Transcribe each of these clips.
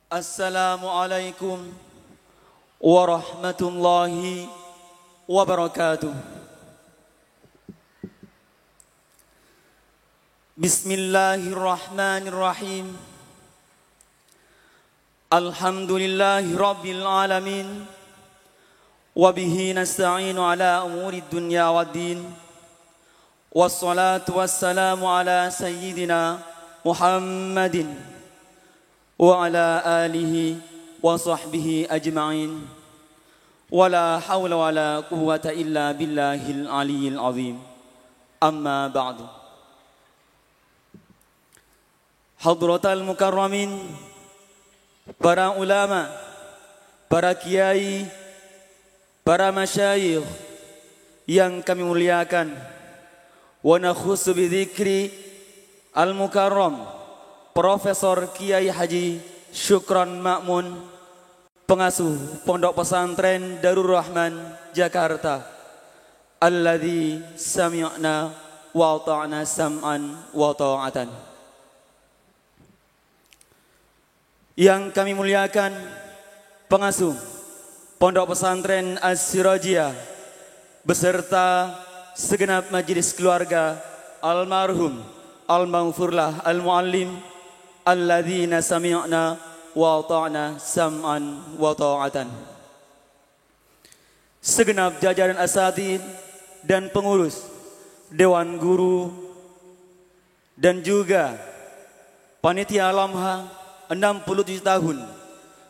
Assalamualaikum warahmatullahi wabarakatuh. Bismillahirrahmanirrahim. Alhamdulillahi rabbil alamin. Wabihi nasta'inu ala umuri dunya waddin. Wassalatu wassalamu ala sayyidina Muhammadin wa ala alihi wa sahbihi ajma'in. Wa la hawla wa la quwwata illa billahil aliyyil azim. Amma ba'du. Hadratal mukarramin, para ulama, para kiai, para masyayikh yang kami muliakan, wa nakhussu bidzikri al-mukarram Profesor Kiai Haji Syukron Ma'mun, pengasuh Pondok Pesantren Darur Rahman Jakarta, alladzi sami'na wa ata'na sam'an wa ta'atan. Yang kami muliakan, pengasuh Pondok Pesantren As-Sirajiyah beserta segenap majelis keluarga almarhum al-maghfurlah al-muallim alladzina sami'na wa ata'na sam'an wa ta'atan. Segenap jajaran asatid dan pengurus Dewan Guru dan juga panitia Lamha 67 tahun,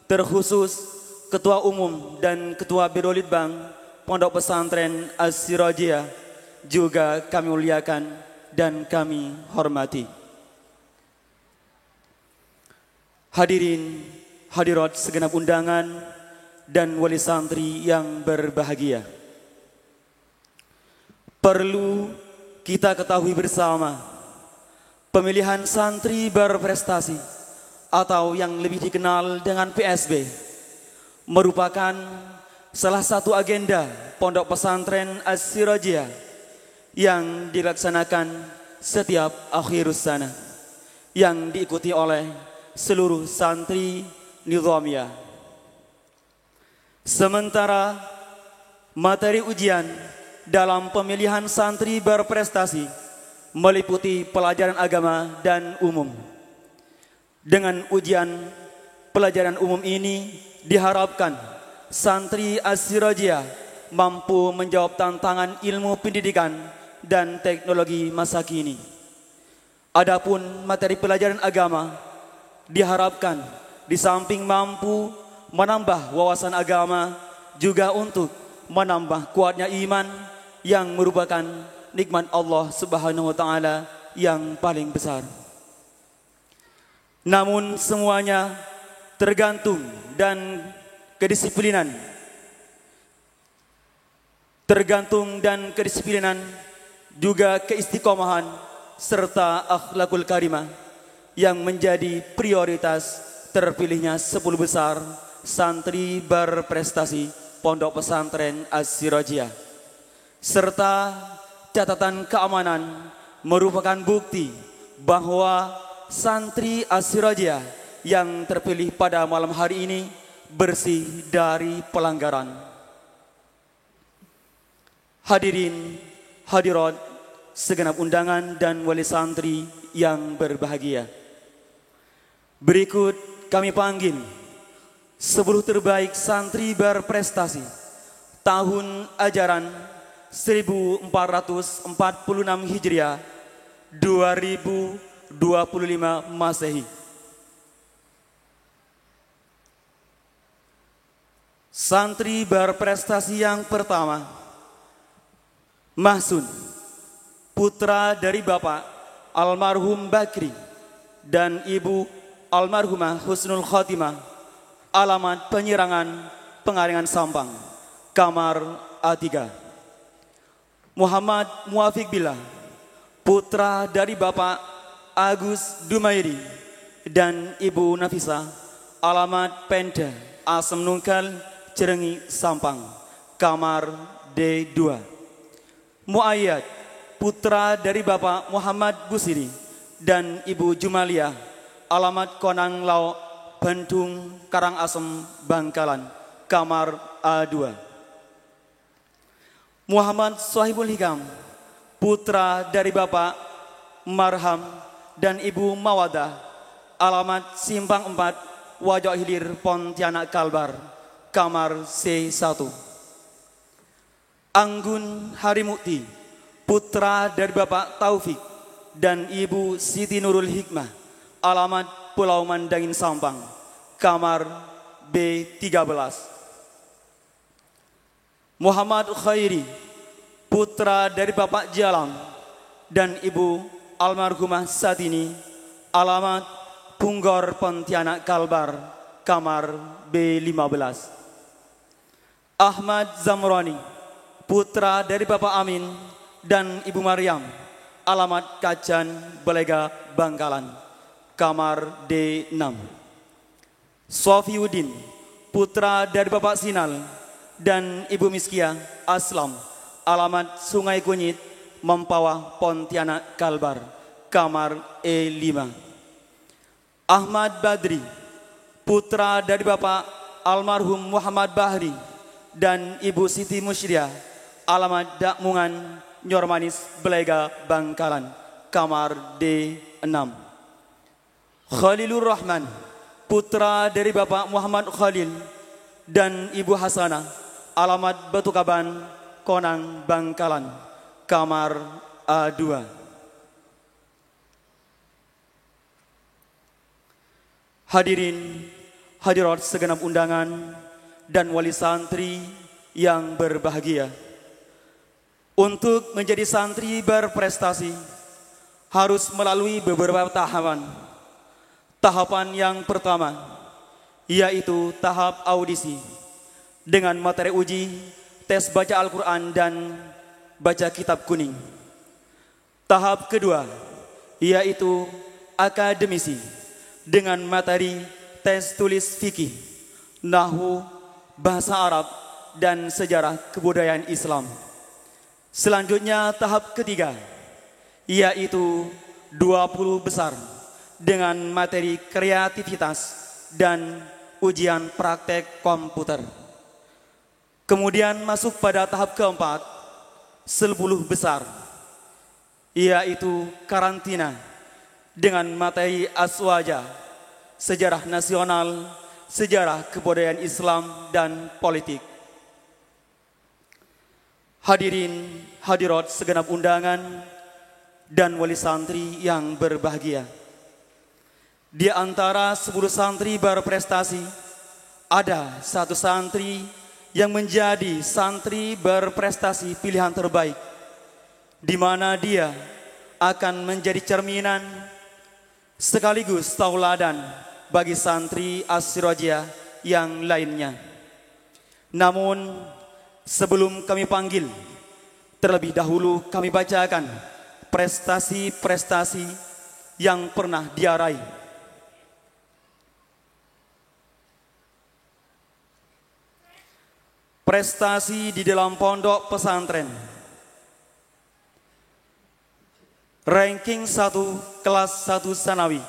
terkhusus Ketua Umum dan Ketua Biro Litbang Pondok Pesantren As-Sirajiyah juga kami muliakan dan kami hormati. Hadirin hadirat segenap undangan dan wali santri yang berbahagia. Perlu kita ketahui bersama, pemilihan santri berprestasi atau yang lebih dikenal dengan PSB merupakan salah satu agenda Pondok Pesantren As-Sirajiyah yang dilaksanakan setiap akhirus sana, yang diikuti oleh seluruh santri nizamiyah. Sementara materi ujian dalam pemilihan santri berprestasi meliputi pelajaran agama dan umum. Dengan ujian pelajaran umum ini diharapkan santri As-Sirajiyah mampu menjawab tantangan ilmu pendidikan dan teknologi masa kini. Adapun materi pelajaran agama diharapkan di samping mampu menambah wawasan agama, juga untuk menambah kuatnya iman yang merupakan nikmat Allah Subhanahu wa taala yang paling besar. Namun semuanya tergantung dan kedisiplinan. Tergantung dan kedisiplinan, juga keistiqomahan serta akhlakul karimah yang menjadi prioritas terpilihnya 10 besar santri berprestasi Pondok Pesantren As-Sirajiyah. Serta catatan keamanan merupakan bukti bahwa santri As-Sirajiyah yang terpilih pada malam hari ini bersih dari pelanggaran. Hadirin hadirat segenap undangan dan wali santri yang berbahagia, berikut kami panggil 10 terbaik santri berprestasi tahun ajaran 1446 Hijriah 2025 Masehi. Santri berprestasi yang pertama, Mahsun, putra dari Bapak almarhum Bakri dan Ibu almarhumah Husnul Khotimah, alamat Penyerangan, Pengaringan Sampang, kamar A3. Muhammad Muafiq Billah, putra dari Bapak Agus Dumairi dan Ibu Nafisa, alamat Penda Asem Nungkal, Cirengi, Sampang, kamar D2. Muayyad, putra dari Bapak Muhammad Busiri dan Ibu Jumaliah, alamat Konang Lao, Bandung Karangasem Bangkalan, kamar A2. Muhammad Sohibul Hikam, putra dari Bapak Marham dan Ibu Mawadah, alamat Simpang 4, Wajah Hilir, Pontianak Kalbar, kamar C1. Anggun Harimukti, putra dari Bapak Taufik dan Ibu Siti Nurul Hikmah, alamat Pulau Mandangin Sampang, kamar B13. Muhammad Khairi, putra dari Bapak Jalam dan Ibu almarhumah Satini, alamat Punggor Pontianak Kalbar, kamar B15. Ahmad Zamroni, putra dari Bapak Amin dan Ibu Maryam, alamat Kajan Belega Bangkalan, kamar D6. Sofiuddin, putra dari Bapak Sinal dan Ibu Miskia Aslam, alamat Sungai Kunyit, Mempawah, Pontianak Kalbar, kamar E5. Ahmad Badri, putra dari Bapak almarhum Muhammad Bahri dan Ibu Siti Musyriah, alamat Dakmungan, Nyormanis, Belega, Bangkalan, kamar D6. Khalilur Rahman, putra dari Bapak Muhammad Khalil dan Ibu Hasanah, alamat Batu Kaban, Konang, Bangkalan, kamar A2. Hadirin, hadirat segenap undangan dan wali santri yang berbahagia. Untuk menjadi santri berprestasi harus melalui beberapa tahapan. Tahapan yang pertama yaitu tahap audisi dengan materi uji, tes baca Al-Quran dan baca kitab kuning. Tahap kedua yaitu akademisi dengan materi tes tulis fikih, nahwu, bahasa Arab, dan sejarah kebudayaan Islam. Selanjutnya tahap ketiga yaitu 20 besar dengan materi kreativitas dan ujian praktek komputer. Kemudian masuk pada tahap keempat, 10 besar, yaitu karantina dengan materi aswaja, sejarah nasional, sejarah kebudayaan Islam, dan politik. Hadirin, hadirat segenap undangan dan wali santri yang berbahagia. Di antara 10 santri berprestasi, ada satu santri yang menjadi santri berprestasi pilihan terbaik, di mana dia akan menjadi cerminan sekaligus tauladan bagi santri As-Sirajiyah yang lainnya. Namun sebelum kami panggil, terlebih dahulu kami bacakan prestasi-prestasi yang pernah dia raih. Prestasi di dalam pondok pesantren. Ranking 1 kelas 1 Sanawi.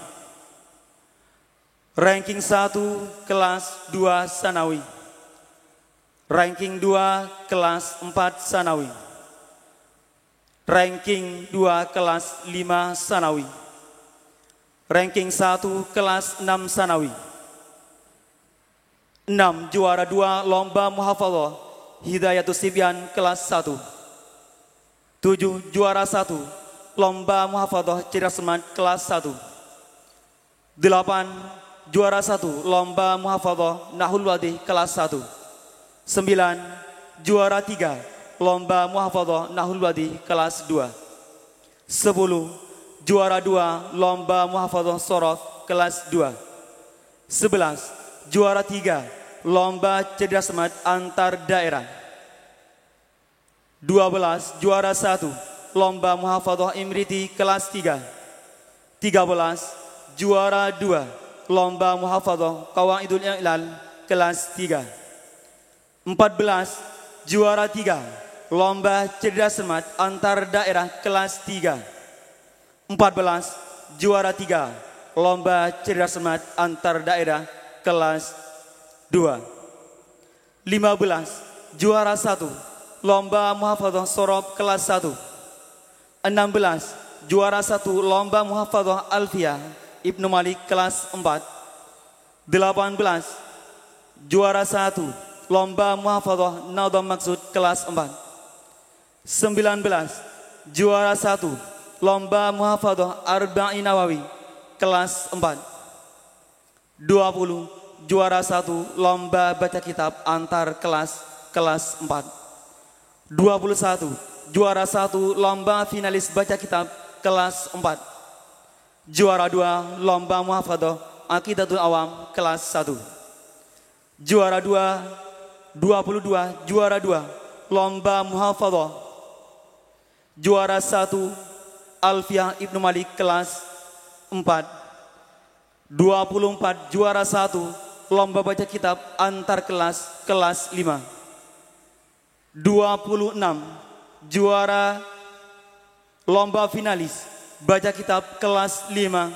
Ranking 1 kelas 2 Sanawi. Ranking 2 kelas 4 Sanawi. Ranking 2 kelas 5 Sanawi. Ranking 1 kelas 6 Sanawi. 6 juara 2 lomba muhafadzah Hidayatus Sibyan kelas 1. 7 juara 1 lomba muhafadzah Cerdas Semat kelas 1. 8 juara 1 lomba muhafadzah Nahul Wadih kelas 1. 9 juara 3 lomba muhafadzah Nahul Wadih kelas 2. 10 juara 2 lomba muhafadzah Sorof kelas 2. 11 juara 3 lomba cerdas semat antar daerah. 12 juara 1 lomba muhafadzah Imriti kelas 3. 13 juara 2 lomba muhafadzah Qawaidul I'lal kelas 3. 14 juara 3 lomba cerdas semat antar daerah kelas 3. 14 juara 3 lomba cerdas semat antar daerah kelas 2. 15 juara 1 lomba muhafadzah sorob kelas 1. 16 juara 1 lomba muhafadzah alfiyah Ibnu Malik kelas 4. 18 juara 1 lomba muhafadzah Nadham Maksud kelas 4. 19 juara 1 lomba muhafadzah Arba'in Nawawi kelas 4. 20 juara 1 lomba baca kitab antar kelas 4. 21 juara 1 lomba finalis baca kitab kelas 4. Juara 2 lomba muhafadzah Aqidatul Awam kelas 1. Juara 2 22 juara 2 lomba muhafadzah. Juara 1 Alfiyah Ibnu Malik kelas 4. 24 juara 1 lomba baca kitab antar kelas 5. 26 juara lomba finalis baca kitab kelas 5.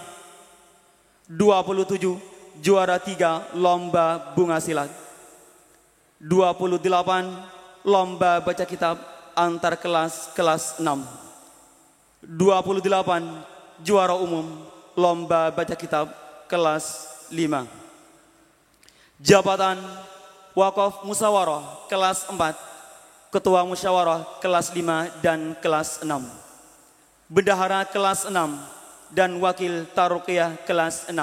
27 juara 3 lomba bunga silat. 28 lomba baca kitab antar kelas 6. 28 juara umum lomba baca kitab kelas 5. Jabatan Wakaf Musyawarah kelas 4, Ketua Musyawarah kelas 5 dan kelas 6, Bendahara kelas 6 dan Wakil Taruqiyah kelas 6,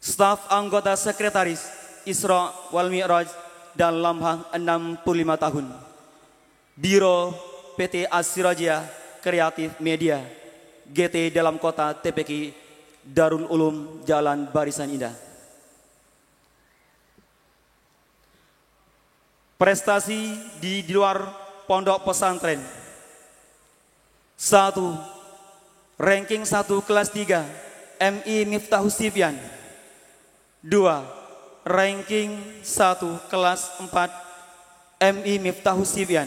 Staf anggota sekretaris Isra wal Mi'raj dan Lamhah 65 tahun, Biro PT As-Sirajiyah Kreatif Media GT dalam kota TPQ Darul Ulum Jalan Barisan Indah. Prestasi di luar pondok pesantren. 1. Ranking 1 kelas 3 MI Miftahus Sibyan. 2. Ranking 1 kelas 4 MI Miftahus Sibyan.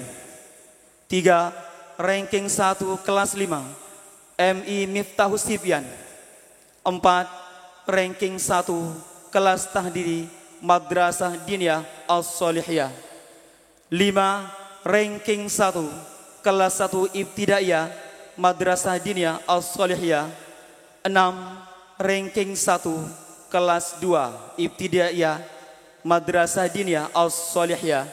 3. Ranking 1 kelas 5 MI Miftahus Sibyan. 4. Ranking 1 kelas tahdiri Madrasah Diniyah As-Solihiyah. 5. Ranking 1 kelas 1 Ibtidaiyah Madrasah Diniyah As-Solihiyah. 6. Ranking 1 kelas 2 Ibtidaiyah Madrasah Diniyah As-Solihiyah.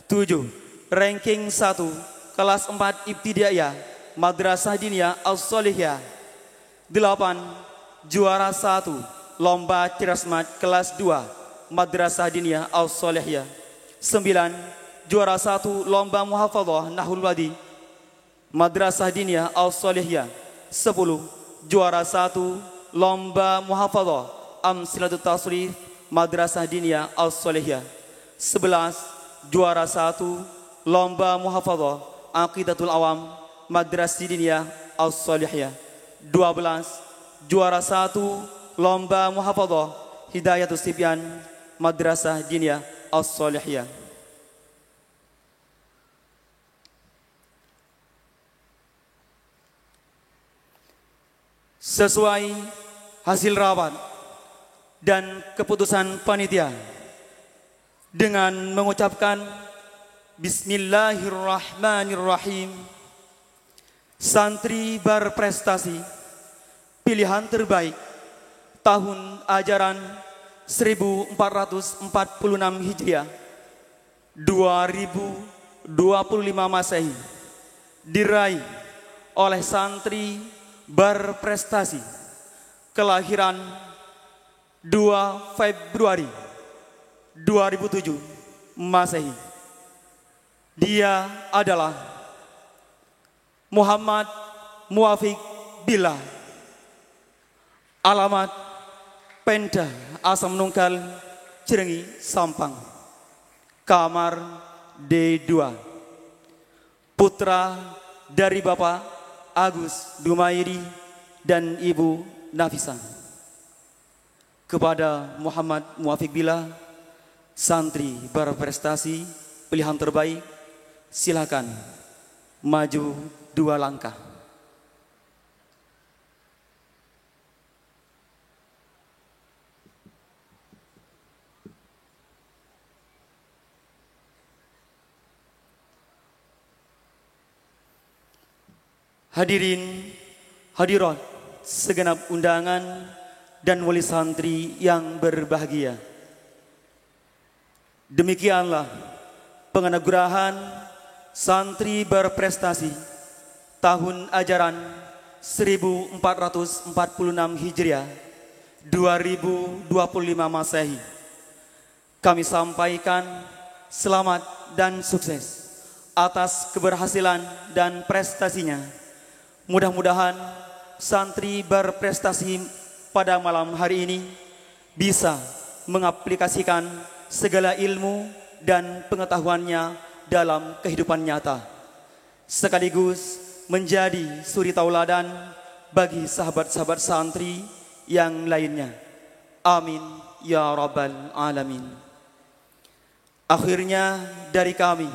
7. Ranking 1 kelas 4 Ibtidaiyah Madrasah Diniyah As-Solihiyah. 8. Juara 1 lomba cerasmat kelas 2 Madrasah Diniyah As-Solihiyah. 9. Juara 1 lomba muhafadzah Nahul Wadi Madrasah Diniyah As-Solihiyah. 10. Juara 1 lomba muhafadzah Amsilatut Tasrif Madrasah Diniyah As-Solihiyah. 11. Juara 1 lomba muhafadzah Aqidatul Awam Madrasah Diniyah As-Solihiyah. 12. Juara 1 lomba muhafadzah Hidayatus Sibyan Madrasah Diniyah As-Solihiyah. Sesuai hasil rapat dan keputusan panitia, dengan mengucapkan Bismillahirrahmanirrahim, santri berprestasi pilihan terbaik tahun ajaran 1446 Hijriah 2025 Masehi diraih oleh santri berprestasi kelahiran 2 Februari 2007 Masehi. Dia adalah Muhammad Muafiq Billah. Alamat Penda Asam Nungkal Cirenyi Sampang. Kamar D2. Putra dari Bapak Agus Dumairi dan Ibu Nafisa. Kepada Muhammad Muafiq Billah, santri berprestasi pilihan terbaik, silakan maju 2 langkah. Hadirin, hadirat, segenap undangan dan wali santri yang berbahagia. Demikianlah penganugerahan santri berprestasi tahun ajaran 1446 Hijriah 2025 Masehi. Kami sampaikan selamat dan sukses atas keberhasilan dan prestasinya. Mudah-mudahan santri berprestasi pada malam hari ini bisa mengaplikasikan segala ilmu dan pengetahuannya dalam kehidupan nyata, sekaligus menjadi suri tauladan bagi sahabat-sahabat santri yang lainnya. Amin ya rabbal alamin. Akhirnya dari kami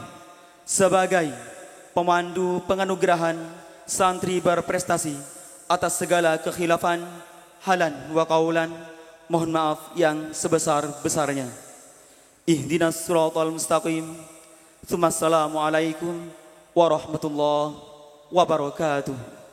sebagai pemandu penganugerahan santri berprestasi atas segala kekhilafan halan wa qaulan, mohon maaf yang sebesar-besarnya. Ihdinas siratal mustaqim. Assalamualaikum warahmatullahi wabarakatuh.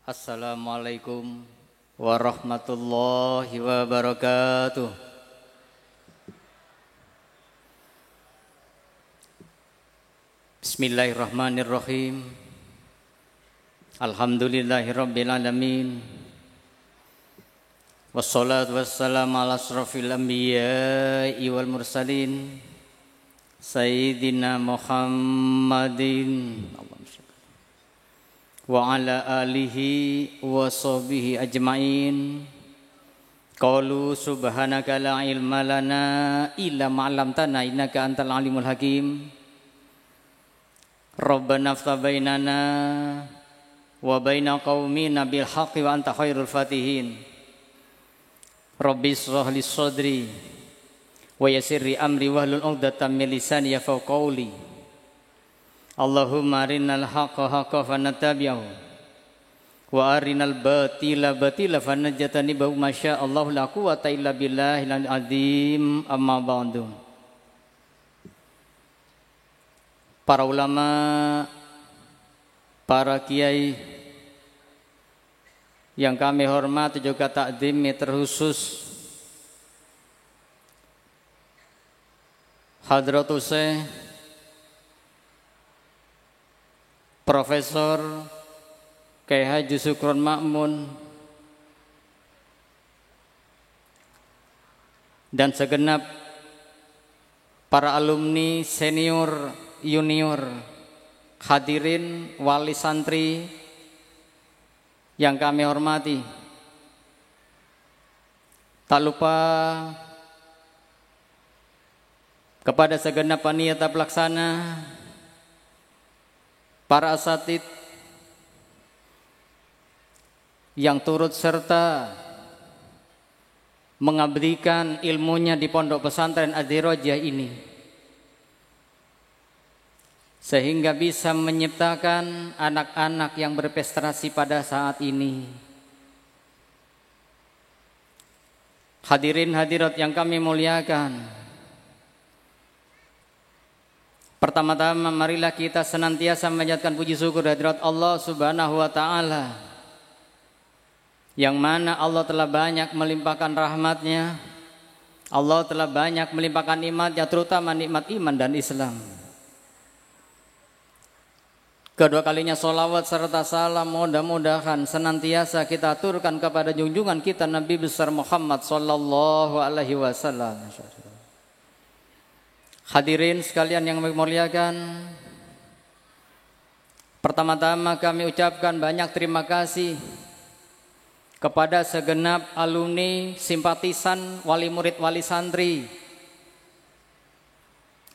Assalamualaikum warahmatullahi wabarakatuh. Bismillahirrahmanirrahim. Alhamdulillahirabbil alamin. Wassalatu wassalamu ala asrofil anbiya'i wal mursalin Sayyidina Muhammadin wa ala alihi wa sahbihi ajma'in. Qalu subhanaka la ilma lana illa ma 'allamtana innaka antal alimul hakim. Rabbana iftah bainana wa baina qaumina bil haqqi wa anta khairul fatihin. Rabbi shrah li sadri wa yassir li amri wahlul 'uqdatam min lisani yafqahu qawli. Allahumma arinal haqqa haqqa fanattabi'ahu wa arinal batila batila fanajjatanibahu masya Allah la quwwata illa billahil azim. Amma ba'du. Para ulama, para kiai yang kami hormati juga takdimi terkhusus Hadratul Syekh Profesor Kyai Haji Syukron Ma'mun, dan segenap para alumni senior, junior, hadirin, wali santri yang kami hormati. Tak lupa kepada segenap panitia pelaksana, para asatid yang turut serta mengabdikan ilmunya di pondok pesantren Ad-Dirajah ini, sehingga bisa menciptakan anak-anak yang berprestasi pada saat ini. Hadirin hadirat yang kami muliakan, pertama-tama marilah kita senantiasa menjadikan puji syukur hadirat Allah Subhanahu wa taala, yang mana Allah telah banyak melimpahkan rahmatnya, Allah telah banyak melimpahkan nikmatnya, terutama nikmat iman dan Islam. Kedua kalinya sholawat serta salam mudah-mudahan senantiasa kita aturkan kepada junjungan kita Nabi besar Muhammad sallallahu alaihi wasallam. Hadirin sekalian yang memuliakan, pertama-tama kami ucapkan banyak terima kasih kepada segenap alumni, simpatisan, wali murid, wali santri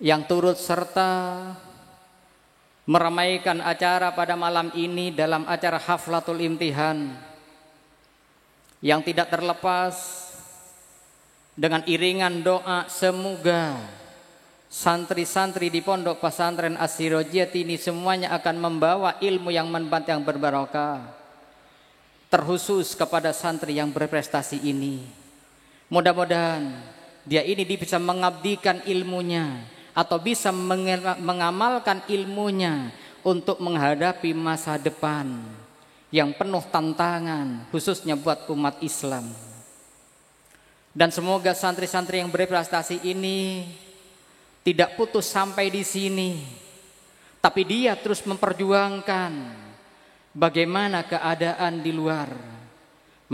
yang turut serta meramaikan acara pada malam ini dalam acara Haflatul Imtihan, yang tidak terlepas dengan iringan doa semoga santri-santri di pondok pesantren Ad-Dirajah ini semuanya akan membawa ilmu yang manfaat, yang berbarokah, terkhusus kepada santri yang berprestasi ini. Mudah-mudahan dia ini bisa mengabdikan ilmunya atau bisa mengamalkan ilmunya untuk menghadapi masa depan yang penuh tantangan, khususnya buat umat Islam. Dan semoga santri-santri yang berprestasi ini tidak putus sampai di sini, tapi dia terus memperjuangkan bagaimana keadaan di luar.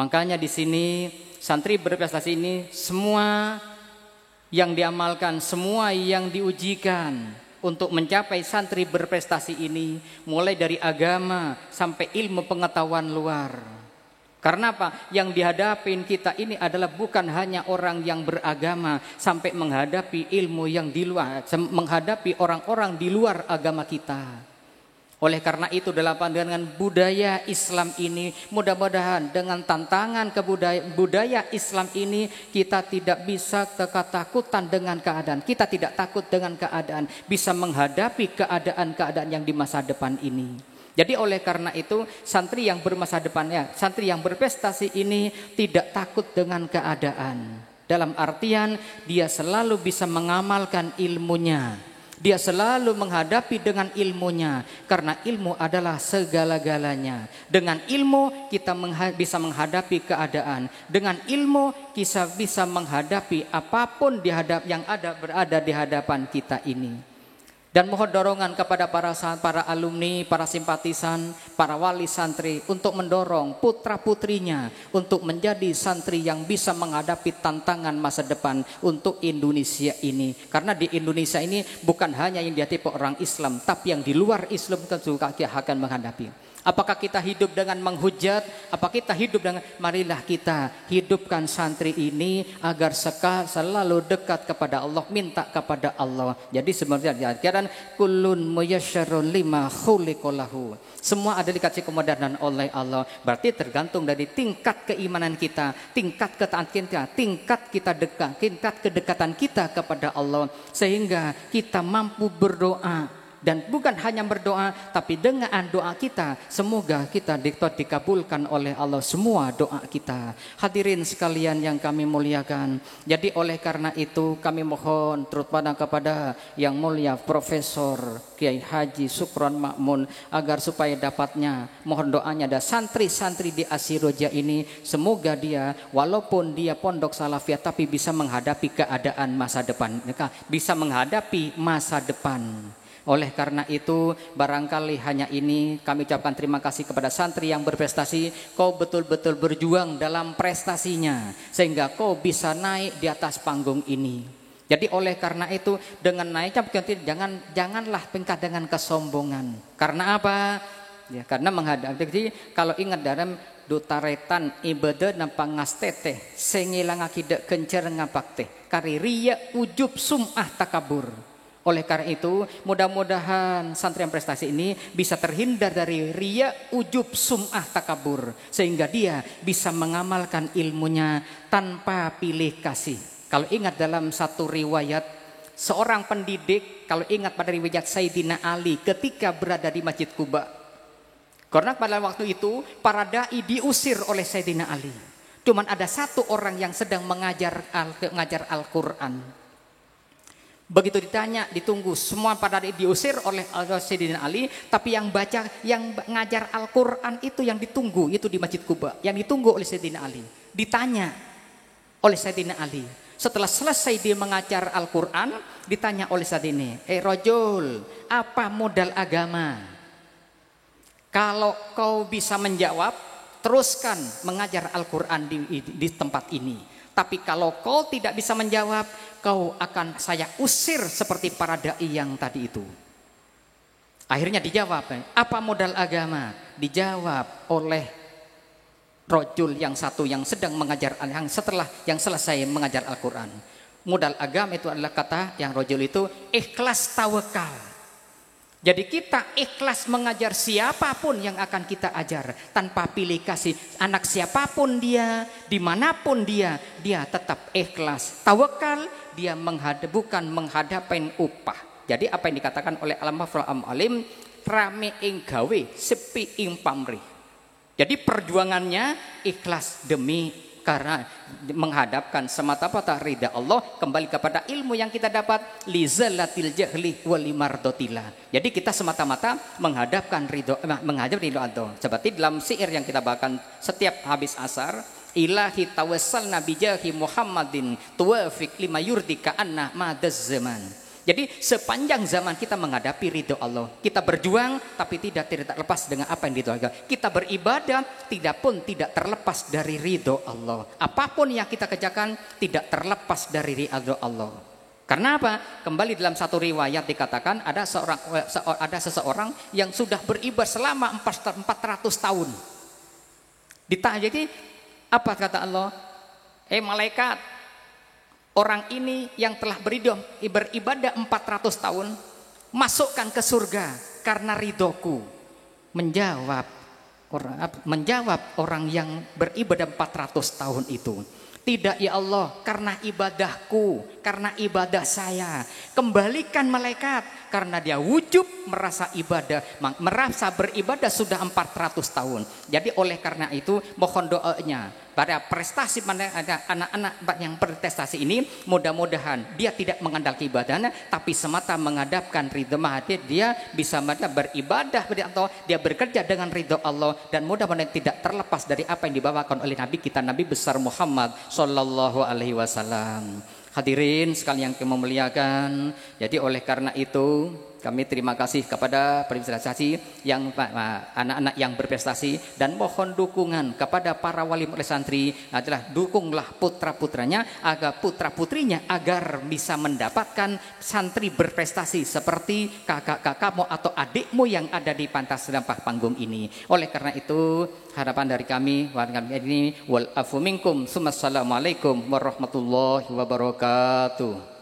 Makanya di sini santri berprestasi ini semua yang diamalkan, semua yang diujikan untuk mencapai santri berprestasi ini, mulai dari agama sampai ilmu pengetahuan luar. Karena apa? Yang dihadapin kita ini adalah bukan hanya orang yang beragama sampai menghadapi ilmu yang di luar, menghadapi orang-orang di luar agama kita. Oleh karena itu dalam pandangan budaya Islam ini, mudah-mudahan dengan tantangan budaya Islam ini, kita tidak bisa ketakutan dengan keadaan. Kita tidak takut dengan keadaan, bisa menghadapi keadaan-keadaan yang di masa depan ini. Jadi oleh karena itu santri yang bermasa depannya, santri yang berprestasi ini tidak takut dengan keadaan. Dalam artian dia selalu bisa mengamalkan ilmunya. Dia selalu menghadapi dengan ilmunya, karena ilmu adalah segala-galanya. Dengan ilmu kita bisa menghadapi keadaan. Dengan ilmu kita bisa menghadapi apapun yang berada di hadapan kita ini. Dan mohon dorongan kepada para alumni, para simpatisan, para wali santri untuk mendorong putra-putrinya untuk menjadi santri yang bisa menghadapi tantangan masa depan untuk Indonesia ini. Karena di Indonesia ini bukan hanya yang dihadapi orang Islam, tapi yang di luar Islam juga akan menghadapi. Apakah kita hidup dengan menghujat? Apakah kita hidup dengan, marilah kita hidupkan santri ini agar selalu dekat kepada Allah, minta kepada Allah. Jadi sebenarnya diajarkan kullun muyasyarun lima khuliqalahu. Semua ada dikasih kemudahan oleh Allah. Berarti tergantung dari tingkat keimanan kita, tingkat ketaatan kita, tingkat kedekatan kita kepada Allah, sehingga kita mampu berdoa. Dan bukan hanya berdoa, tapi dengan doa kita, semoga kita dikabulkan oleh Allah semua doa kita. Hadirin sekalian yang kami muliakan. Jadi oleh karena itu kami mohon terutama kepada yang mulia Profesor Kiai Haji Sukron Makmun, agar supaya dapatnya, mohon doanya ada santri-santri di Ad-Dirajah ini, semoga dia walaupun dia pondok salafiyah tapi bisa menghadapi keadaan masa depan, bisa menghadapi masa depan. Oleh karena itu barangkali hanya ini kami ucapkan terima kasih kepada santri yang berprestasi. Kau betul-betul berjuang dalam prestasinya sehingga kau bisa naik di atas panggung ini. Jadi oleh karena itu dengan naiknya janganlah pingkat dengan kesombongan. Karena apa? Ya, karena menghadapi kalau ingat dalam dutaretan ibadah nampak ngastete sengilang akidah kencer ngapak teh kari riya ujub sum'ah takabur. Oleh karena itu mudah-mudahan santri yang prestasi ini bisa terhindar dari riya ujub sum'ah takabur sehingga dia bisa mengamalkan ilmunya tanpa pilih kasih. Kalau ingat dalam satu riwayat seorang pendidik, kalau ingat pada riwayat Sayyidina Ali ketika berada di Masjid Quba, karena pada waktu itu para dai diusir oleh Sayyidina Ali. Cuman ada satu orang yang sedang mengajar Al-Quran. Begitu ditanya, ditunggu, semua pada diusir oleh Sayyidina Ali, tapi yang ngajar Al-Quran itu yang ditunggu, itu di Masjid Quba, yang ditunggu oleh Sayyidina Ali. Ditanya oleh Sayyidina Ali, setelah selesai dia mengajar Al-Quran, ditanya oleh Sayyidina, rojul, apa modal agama? Kalau kau bisa menjawab, teruskan mengajar Al-Quran di tempat ini. Tapi kalau kau tidak bisa menjawab, kau akan saya usir seperti para dai yang tadi itu. Akhirnya dijawab, apa modal agama? Dijawab oleh rojul yang satu yang sedang mengajar, yang selesai mengajar Al-Quran. Modal agama itu adalah kata yang rojul itu ikhlas tawakal. Jadi kita ikhlas mengajar siapapun yang akan kita ajar tanpa pilih kasih. Anak siapapun dia, dimanapun dia tetap ikhlas. Tawakal, dia bukan menghadapin upah. Jadi apa yang dikatakan oleh Al-Mafrul Alim, rame ing gawe, sepi ing pamrih. Jadi perjuangannya ikhlas demi karena menghadapkan semata-mata ridha Allah, kembali kepada ilmu yang kita dapat lizallatil jahli walimardotillah. Jadi kita semata-mata menghadap ridho Allah. Seperti dalam syair yang kita bacakan setiap habis asar, ilahi tawassalna bijahi Muhammadin tuwafiq lima yurdika anna madaz zaman. Jadi sepanjang zaman kita menghadapi ridho Allah, kita berjuang tapi tidak terlepas dengan apa yang didoakan. Kita beribadah tidak terlepas dari ridho Allah. Apapun yang kita kerjakan tidak terlepas dari ridho Allah. Karena apa? Kembali dalam satu riwayat dikatakan ada seseorang yang sudah beribadah selama 400 tahun. Ditanya, jadi apa kata Allah? Malaikat, orang ini yang telah beribadah 400 tahun, masukkan ke surga karena ridhoku. Menjawab orang yang beribadah 400 tahun itu, tidak ya Allah, karena ibadahku, karena ibadah saya. Kembalikan malaikat karena dia wujub merasa beribadah sudah 400 tahun. Jadi oleh karena itu mohon doanya pada prestasi anak-anak yang berprestasi ini, mudah-mudahan dia tidak mengandalkan ibadahnya tapi semata menghadapkan ridho hati, dia bisa beribadah atau dia bekerja dengan ridho Allah, dan mudah-mudahan tidak terlepas dari apa yang dibawakan oleh Nabi kita, Nabi besar Muhammad sallallahu alaihi wasallam. Hadirin sekalian yang memuliakan, jadi oleh karena itu kami terima kasih kepada prestasi yang anak-anak yang berprestasi, dan mohon dukungan kepada para wali santri adalah dukunglah putra-putranya agar putra-putrinya agar bisa mendapatkan santri berprestasi seperti kakak-kakakmu atau adikmu yang ada di pantas dampak panggung ini. Oleh karena itu harapan dari kami wal afu minkum. Assalamualaikum warahmatullahi wabarakatuh.